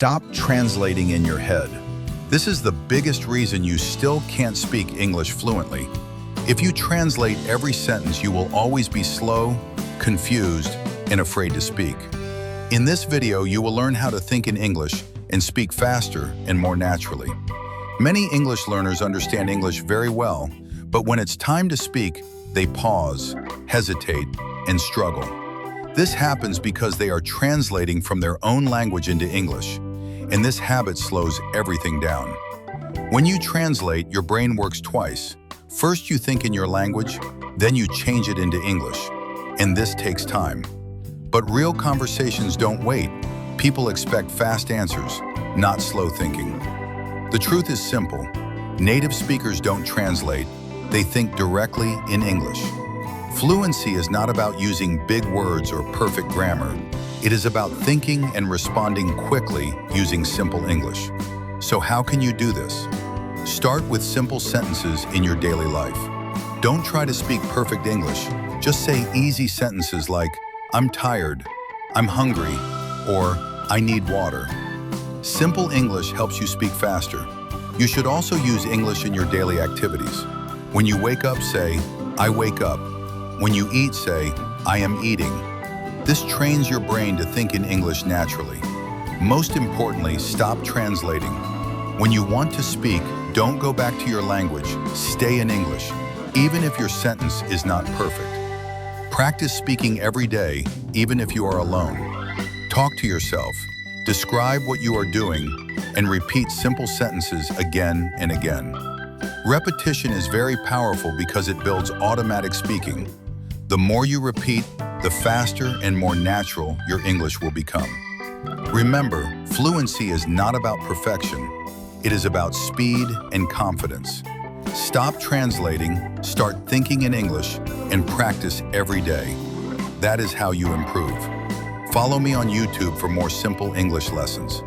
Stop translating in your head. This is the biggest reason you still can't speak English fluently. If you translate every sentence, you will always be slow, confused, and afraid to speak. In this video, you will learn how to think in English and speak faster and more naturally. Many English learners understand English very well, but when it's time to speak, they pause, hesitate, and struggle. This happens because they are translating from their own language into English, and this habit slows everything down. When you translate, your brain works twice. First, you think in your language, then you change it into English, and this takes time. But real conversations don't wait. People expect fast answers, not slow thinking. The truth is simple. Native speakers don't translate, they think directly in English. Fluency is not about using big words or perfect grammar. It is about thinking and responding quickly using simple English. So how can you do this? Start with simple sentences in your daily life. Don't try to speak perfect English. Just say easy sentences like, I'm tired, I'm hungry, or I need water. Simple English helps you speak faster. You should also use English in your daily activities. When you wake up, say, I wake up. When you eat, say, I am eating. This trains your brain to think in English naturally. Most importantly, stop translating. When you want to speak, don't go back to your language. Stay in English, even if your sentence is not perfect. Practice speaking every day, even if you are alone. Talk to yourself, describe what you are doing, and repeat simple sentences again and again. Repetition is very powerful because it builds automatic speaking. The more you repeat, the faster and more natural your English will become. Remember, fluency is not about perfection. It is about speed and confidence. Stop translating, start thinking in English, and practice every day. That is how you improve. Follow me on YouTube for more simple English lessons.